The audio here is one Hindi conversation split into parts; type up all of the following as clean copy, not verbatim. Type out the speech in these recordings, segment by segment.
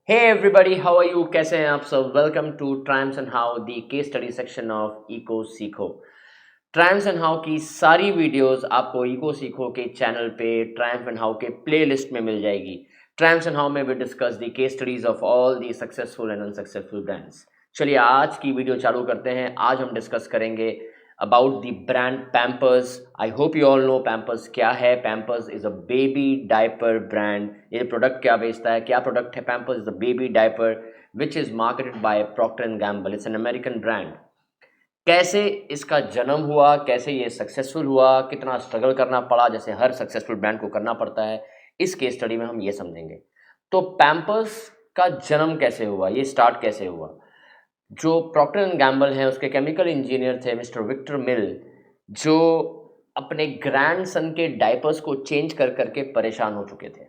Hey everybody, how are you? कैसे हैं आप सब? Welcome to triumphs and how the case study section of eco सीखो। ट्रायम्स एंड हाउ की सारी वीडियोस आपको इको सीखो के चैनल पे ट्रायम्स एंड हाउ के प्लेलिस्ट में मिल जाएगी। ट्रायम्स एंड हाउ में we discuss the case studies of all the successful and unsuccessful brands. चलिए आज की वीडियो चालू करते हैं। आज हम डिस्कस करेंगे about the brand Pampers. I hope you all know Pampers क्या है। Pampers is a baby diaper brand. ये प्रोडक्ट क्या बेचता है, क्या प्रोडक्ट है? Pampers is a baby diaper which is marketed by Procter and Gamble. It's an American brand. कैसे इसका जन्म हुआ, कैसे ये सक्सेसफुल हुआ, कितना स्ट्रगल करना पड़ा, जैसे हर सक्सेसफुल ब्रांड को करना पड़ता है, इस केस स्टडी में हम ये समझेंगे। तो पैम्पर्स का जन्म कैसे हुआ, ये स्टार्ट कैसे हुआ? जो प्रॉक्टर एंड गैम्बल हैं उसके केमिकल इंजीनियर थे मिस्टर विक्टर मिल, जो अपने ग्रैंड सन के डायपर्स को चेंज कर करके परेशान हो चुके थे।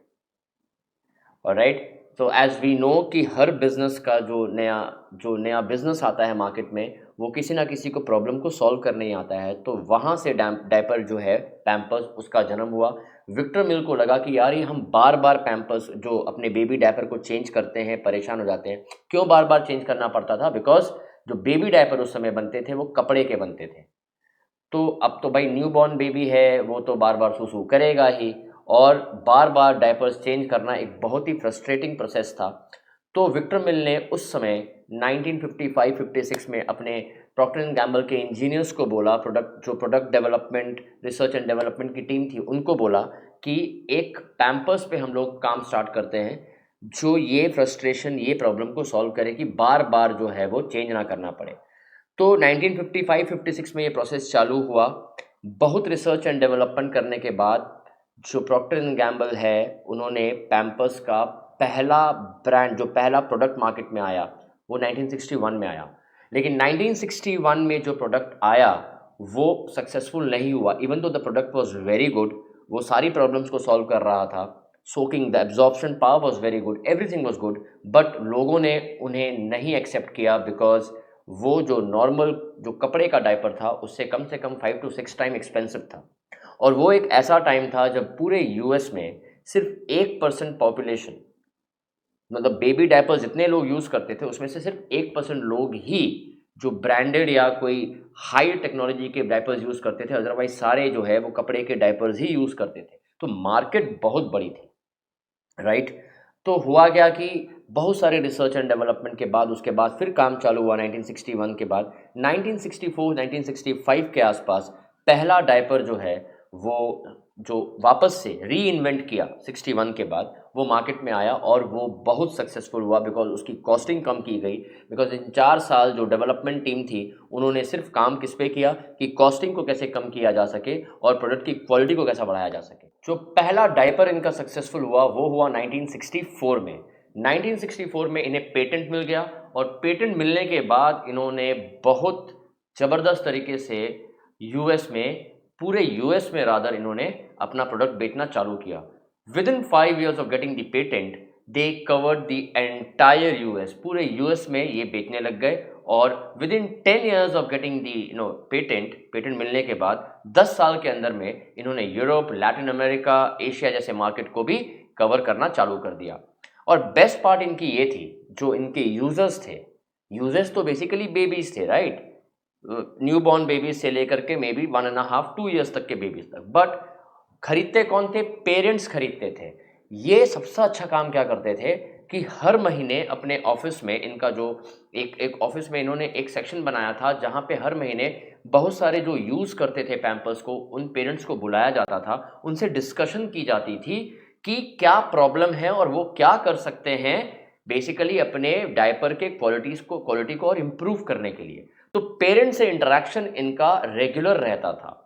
ऑलराइट, तो एज वी नो कि हर बिजनेस का जो नया बिजनेस आता है मार्केट में, वो किसी ना किसी को प्रॉब्लम को सॉल्व करने ही आता है। तो वहाँ से डायपर जो है पैम्पर्स, उसका जन्म हुआ। विक्टर मिल को लगा कि यार ये हम बार बार पैम्पर्स जो अपने बेबी डायपर को चेंज करते हैं, परेशान हो जाते हैं। क्यों बार बार चेंज करना पड़ता था? बिकॉज जो बेबी डायपर उस समय बनते थे वो कपड़े के बनते थे। तो अब तो भाई न्यू बॉर्न बेबी है, वो तो बार बार सुसु करेगा ही, और बार बार डायपर्स चेंज करना एक बहुत ही फ्रस्ट्रेटिंग प्रोसेस था। तो विक्टर मिल ने उस समय 1955-56 में अपने प्रॉक्टर एंड गैम्बल के इंजीनियर्स को बोला, product development, research and development की टीम थी, उनको बोला कि एक पैम्पर्स पे हम लोग काम स्टार्ट करते हैं जो ये फ्रस्ट्रेशन, ये प्रॉब्लम को सॉल्व करे कि बार बार जो है वो चेंज ना करना पड़े। तो 1955-56 में ये प्रोसेस चालू हुआ। बहुत रिसर्च एंड डेवलपमेंट करने के बाद जो प्रॉक्टर एंड गैम्बल है, उन्होंने पैम्पर्स का पहला ब्रांड, जो पहला प्रोडक्ट मार्केट में आया, वो 1961 में आया। लेकिन 1961 में जो प्रोडक्ट आया वो सक्सेसफुल नहीं हुआ। Even though the product was very good, वो सारी प्रॉब्लम्स को सॉल्व कर रहा था, soaking the absorption power was very good, everything was good, but लोगों ने उन्हें नहीं एक्सेप्ट किया बिकॉज वो जो नॉर्मल जो कपड़े का डायपर था उससे कम से कम 5 to 6 टाइम एक्सपेंसिव था। और वो एक ऐसा टाइम था जब पूरे यूएस में सिर्फ 1% पॉपुलेशन, मतलब बेबी डायपर्स जितने लोग यूज़ करते थे उसमें से सिर्फ 1% लोग ही जो ब्रांडेड या कोई हाई टेक्नोलॉजी के डायपर्स यूज़ करते थे। अदरवाइज सारे जो है वो कपड़े के डायपर्स ही यूज़ करते थे। तो मार्केट बहुत बड़ी थी, राइट। तो हुआ क्या कि बहुत सारे रिसर्च एंड डेवलपमेंट के बाद, उसके बाद फिर काम चालू हुआ 1961 के बाद। 1964-1965 के आसपास पहला डायपर जो है वो जो वापस से री इन्वेंट किया 61 के बाद, वो मार्केट में आया और वो बहुत सक्सेसफुल हुआ बिकॉज उसकी कॉस्टिंग कम की गई। बिकॉज इन 4 साल जो डेवलपमेंट टीम थी उन्होंने सिर्फ काम किस पे किया कि कॉस्टिंग को कैसे कम किया जा सके और प्रोडक्ट की क्वालिटी को कैसा बढ़ाया जा सके। जो पहला डायपर इनका सक्सेसफुल हुआ वो हुआ 1964 में। 1964 में इन्हें पेटेंट मिल गया, और पेटेंट मिलने के बाद इन्होंने बहुत ज़बरदस्त तरीके से यूएस में, पूरे यूएस में रादर, इन्होंने अपना प्रोडक्ट बेचना चालू किया। With in 5 years of getting the patent they covered the entire US, पूरे यूएस में ये बेचने लग गए। और with in 10 years of getting the patent मिलने के बाद 10 साल के अंदर में इन्होंने यूरोप, लैटिन अमेरिका, एशिया जैसे मार्केट को भी कवर करना चालू कर दिया। और बेस्ट पार्ट इनकी ये थी, जो इनके यूजर्स थे, यूजर्स तो बेसिकली बेबीज थे, राइट। न्यू बॉर्न बेबीज से लेकर के मे बी 1.5-2 years तक के बेबीज तक, बट खरीदते कौन थे? पेरेंट्स खरीदते थे। ये सबसे अच्छा काम क्या करते थे कि हर महीने अपने ऑफिस में, इनका जो एक ऑफिस में इन्होंने एक सेक्शन बनाया था जहाँ पे हर महीने बहुत सारे जो यूज़ करते थे पैम्पर्स को, उन पेरेंट्स को बुलाया जाता था, उनसे डिस्कशन की जाती थी कि क्या प्रॉब्लम है और वो क्या कर सकते हैं बेसिकली अपने डायपर के क्वालिटी को और इम्प्रूव करने के लिए। तो पेरेंट से इंटरेक्शन इनका रेगुलर रहता था।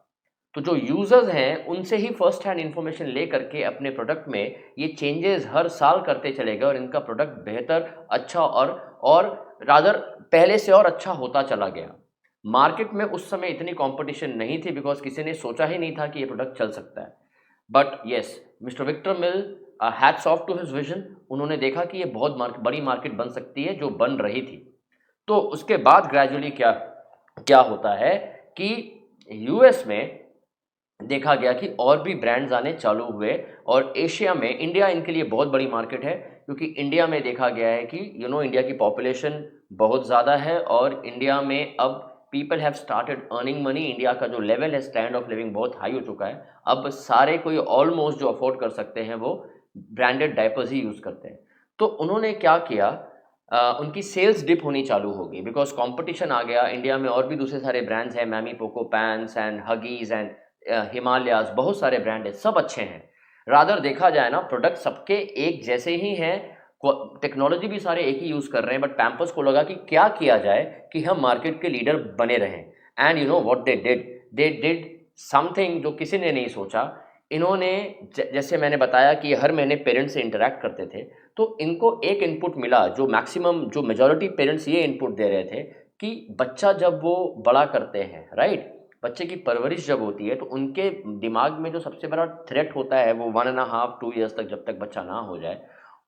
तो जो यूजर्स हैं उनसे ही फर्स्ट हैंड इंफॉर्मेशन ले करके अपने प्रोडक्ट में ये चेंजेस हर साल करते चले गए, और इनका प्रोडक्ट बेहतर, अच्छा और रादर पहले से और अच्छा होता चला गया। मार्केट में उस समय इतनी कंपटीशन नहीं थी बिकॉज किसी ने सोचा ही नहीं था कि ये प्रोडक्ट चल सकता है। But yes, mister Victor Mill, hats off to his vision. उन्होंने देखा कि ये बहुत बड़ी मार्केट बन सकती है, जो बन रही थी। तो उसके बाद ग्रेजुअली क्या क्या होता है कि यूएस में देखा गया कि और भी ब्रांड्स आने चालू हुए, और एशिया में, इंडिया इनके लिए बहुत बड़ी मार्केट है क्योंकि इंडिया में देखा गया है कि इंडिया की पॉपुलेशन बहुत ज़्यादा है और इंडिया में अब people have started earning money. India का जो लेवल है स्टैंड ऑफ लिविंग बहुत हाई हो चुका है। अब सारे कोई ऑलमोस्ट जो अफोर्ड कर सकते हैं वो ब्रांडेड डायपर्स ही यूज़ करते हैं। तो उन्होंने क्या किया, उनकी सेल्स डिप होनी चालू हो गई बिकॉज कंपटीशन आ गया। इंडिया में और भी दूसरे सारे ब्रांड्स हैं, MamyPoko pants and Huggies and Himalayas, बहुत सारे ब्रांड हैं, सब अच्छे हैं। रादर देखा जाए ना, प्रोडक्ट सबके एक जैसे ही हैं, टेक्नोलॉजी भी सारे एक ही यूज़ कर रहे हैं, बट पैम्पर्स को लगा कि क्या किया जाए कि हम मार्केट के लीडर बने रहें। And you know what they did something जो किसी ने नहीं सोचा। इन्होंने जैसे मैंने बताया कि हर महीने पेरेंट्स से इंटरेक्ट करते थे, तो इनको एक इनपुट मिला जो मैक्सिमम, जो मेजॉरिटी पेरेंट्स ये इनपुट दे रहे थे कि बच्चा जब वो बड़ा करते हैं, राइट, बच्चे की परवरिश जब होती है तो उनके दिमाग में जो सबसे बड़ा थ्रेट होता है वो 1.5-2 ईयर्स तक, जब तक बच्चा ना हो जाए,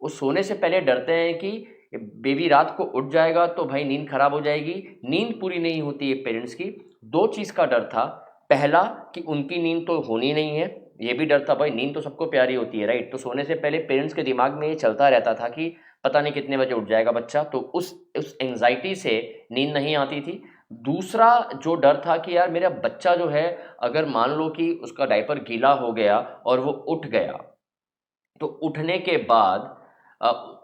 वो सोने से पहले डरते हैं कि बेबी रात को उठ जाएगा तो भाई नींद खराब हो जाएगी। नींद पूरी नहीं होती है पेरेंट्स की। दो चीज़ का डर था, पहला कि उनकी नींद तो होनी नहीं है, ये भी डर था, भाई नींद तो सबको प्यारी होती है, राइट। तो सोने से पहले पेरेंट्स के दिमाग में ये चलता रहता था कि पता नहीं कितने बजे उठ जाएगा बच्चा, तो उस एंग्जाइटी से नींद नहीं आती थी। दूसरा जो डर था कि यार मेरा बच्चा जो है, अगर मान लो कि उसका डायपर गीला हो गया और वो उठ गया, तो उठने के बाद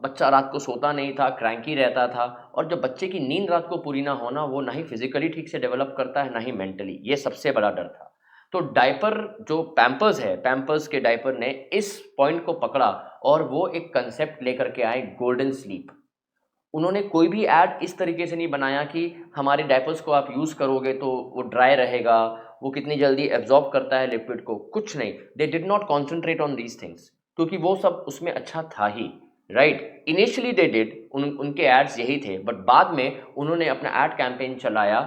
बच्चा रात को सोता नहीं था, क्रैंकी रहता था, और जब बच्चे की नींद रात को पूरी ना होना, वो ना ही फिजिकली ठीक से डेवलप करता है ना ही मेंटली, ये सबसे बड़ा डर था। तो डायपर जो पैम्पर्स है, पैम्पर्स के डायपर ने इस पॉइंट को पकड़ा और वो एक कंसेप्ट लेकर के आए, गोल्डन स्लीप। उन्होंने कोई भी ऐड इस तरीके से नहीं बनाया कि हमारे डायपर्स को आप यूज़ करोगे तो वो ड्राई रहेगा, वो कितनी जल्दी एब्जॉर्ब करता है लिक्विड को, कुछ नहीं। They did not concentrate on these things, क्योंकि वो सब उसमें अच्छा था ही, राइट। इनिशियली दे डिड, उनके एड्स यही थे, बट बाद में उन्होंने अपना एड कैंपेन चलाया।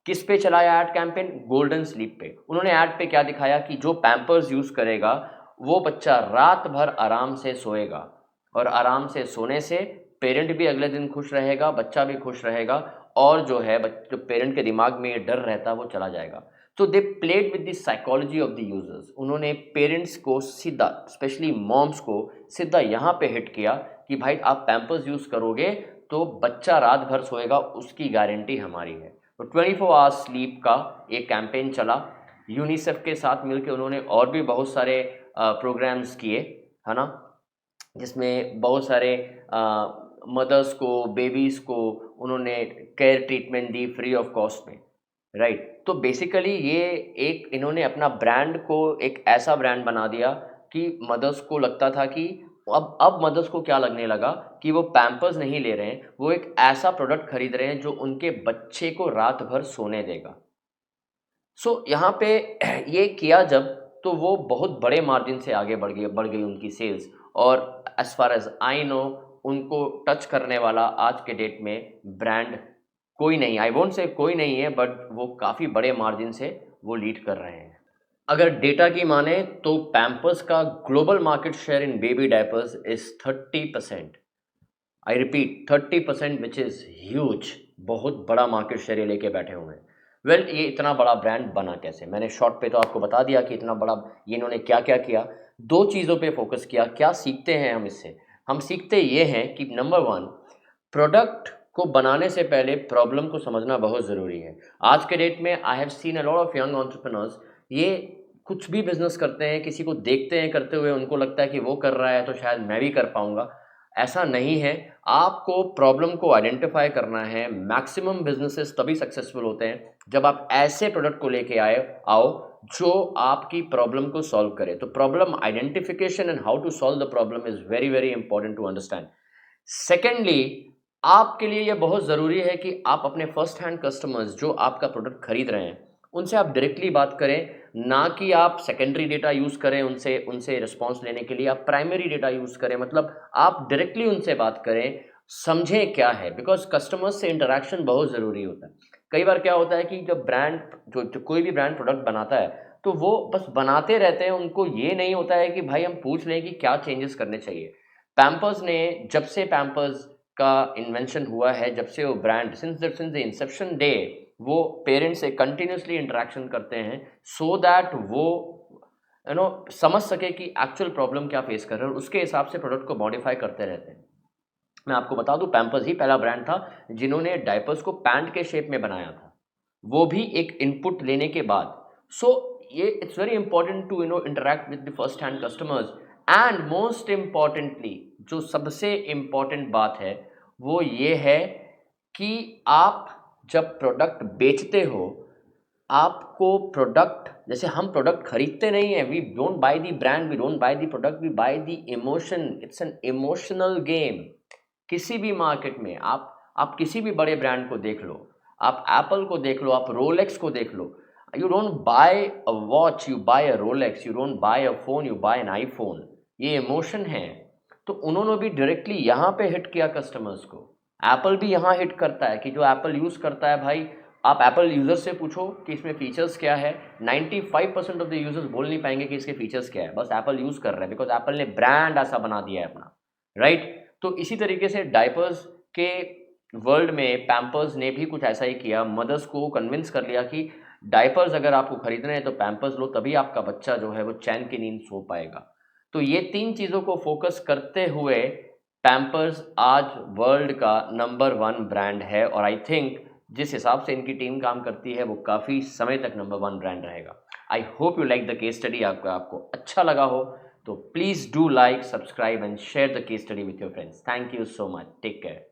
किस पे चलाया एड कैंपेन? गोल्डन स्लीप पे। उन्होंने एड पे क्या दिखाया कि जो पैम्पर्स यूज़ करेगा वो बच्चा रात भर आराम से सोएगा, और आराम से सोने से पेरेंट भी अगले दिन खुश रहेगा, बच्चा भी खुश रहेगा, और जो है जो पेरेंट के दिमाग में ये डर रहता है वो चला जाएगा। तो they played with the psychology of the users. उन्होंने पेरेंट्स को सीधा, स्पेशली मॉम्स को सीधा यहाँ पे हिट किया कि भाई आप पैम्पर्स यूज़ करोगे तो बच्चा रात भर सोएगा, उसकी गारंटी हमारी है। तो 24 आवर्स स्लीप का एक कैंपेन चला। यूनिसेफ के साथ मिलकर उन्होंने और भी बहुत सारे प्रोग्राम्स किए, है ना, जिसमें बहुत सारे मदर्स को, बेबीज़ को उन्होंने care treatment the free of cost में, राइट। तो बेसिकली ये एक, इन्होंने अपना ब्रांड को एक ऐसा ब्रांड बना दिया कि मदर्स को लगता था कि अब मदर्स को क्या लगने लगा कि वो पैम्पर्स नहीं ले रहे हैं, वो एक ऐसा प्रोडक्ट खरीद रहे हैं जो उनके बच्चे को रात भर सोने देगा। सो यहाँ पे ये किया जब, तो वो बहुत बड़े मार्जिन से आगे बढ़ गई उनकी सेल्स। और as far as I know, उनको टच करने वाला आज के डेट में ब्रांड कोई नहीं, आई वोंट से कोई नहीं है, बट वो काफ़ी बड़े मार्जिन से वो लीड कर रहे हैं। अगर डेटा की माने तो पैम्पर्स का global market share in baby diapers is 30%। I repeat 30%, which is huge. बहुत बड़ा मार्केट शेयर ये लेके बैठे हुए हैं। वेल, ये इतना बड़ा ब्रांड बना कैसे? मैंने शॉर्ट पे तो आपको बता दिया कि इतना बड़ा ये इन्होंने क्या क्या किया। दो चीज़ों पे फोकस किया। क्या सीखते हैं हम इससे? हम सीखते ये हैं कि नंबर वन, प्रोडक्ट को बनाने से पहले प्रॉब्लम को समझना बहुत ज़रूरी है। आज के डेट में I have seen a lot of young entrepreneurs, ये कुछ भी बिजनेस करते हैं, किसी को देखते हैं करते हुए, उनको लगता है कि वो कर रहा है तो शायद मैं भी कर पाऊंगा। ऐसा नहीं है। आपको प्रॉब्लम को आइडेंटिफाई करना है। मैक्सिमम बिजनेसेस तभी सक्सेसफुल होते हैं जब आप ऐसे प्रोडक्ट को लेके आओ जो आपकी प्रॉब्लम को सॉल्व करे। तो problem identification and how to solve the problem is very very important to understand. Secondly, आपके लिए यह बहुत ज़रूरी है कि आप अपने फर्स्ट हैंड कस्टमर्स जो आपका प्रोडक्ट खरीद रहे हैं उनसे आप डायरेक्टली बात करें, ना कि आप सेकेंडरी डेटा यूज़ करें उनसे उनसे रिस्पॉन्स लेने के लिए। आप प्राइमरी डेटा यूज़ करें, मतलब आप डायरेक्टली उनसे बात करें, समझें क्या है, बिकॉज कस्टमर्स से इंटरेक्शन बहुत ज़रूरी होता है। कई बार क्या होता है कि जब ब्रांड जो कोई भी ब्रांड प्रोडक्ट बनाता है तो वो बस बनाते रहते हैं, उनको ये नहीं होता है कि भाई हम पूछ लें कि क्या चेंजेस करने चाहिए। पैम्पर्स ने, जब से पैम्पर्स का इन्वेंशन हुआ है, जब से वो brand, since the Inception day, वो पेरेंट्स से कंटिन्यूसली इंटरेक्शन करते हैं सो दैट वो समझ सके कि एक्चुअल प्रॉब्लम क्या फेस कर रहे हैं, और उसके हिसाब से प्रोडक्ट को मॉडिफाई करते रहते हैं। मैं आपको बता दूं, पैम्पर्स ही पहला ब्रांड था जिन्होंने डायपर्स को पैंट के शेप में बनाया था, वो भी एक इनपुट लेने के बाद। सो ये it's very important to interact with the first hand customers. And most importantly जो सबसे इम्पॉर्टेंट बात है वो ये है कि आप जब प्रोडक्ट बेचते हो, आपको प्रोडक्ट, जैसे हम प्रोडक्ट खरीदते नहीं है, we don't buy the brand, we don't buy the product, we buy the emotion. It's an emotional game. किसी भी मार्केट में आप किसी भी बड़े ब्रांड को देख लो, आप एप्पल को देख लो, आप रोलेक्स को देख लो, you don't buy a watch, you buy a Rolex, you don't buy a phone, you buy an iPhone. ये इमोशन है। तो उन्होंने भी डायरेक्टली यहाँ पे हिट किया कस्टमर्स को। एप्पल भी यहाँ हिट करता है कि जो एप्पल यूज़ करता है भाई, आप एप्पल यूज़र से पूछो कि इसमें फीचर्स क्या है, 95% ऑफ द यूजर्स बोल नहीं पाएंगे कि इसके फीचर्स क्या है, बस एप्पल यूज़ कर रहे हैं बिकॉज एप्पल ने ब्रांड ऐसा बना दिया है अपना, राइट। तो इसी तरीके से डायपर्स के वर्ल्ड में पैम्पर्स ने भी कुछ ऐसा ही किया, मदर्स को कन्विंस कर लिया कि डायपर्स अगर आपको खरीदने हैं तो पैम्पर्स लो, तभी आपका बच्चा जो है वो चैन की नींद सो पाएगा। तो ये 3 चीज़ों को फोकस करते हुए पैम्पर्स आज वर्ल्ड का नंबर 1 ब्रांड है, और आई थिंक जिस हिसाब से इनकी टीम काम करती है वो काफ़ी समय तक नंबर 1 ब्रांड रहेगा। I hope you like the case study. आपको अच्छा लगा हो तो please do like, subscribe and share the case study with your friends. Thank you so much, take care.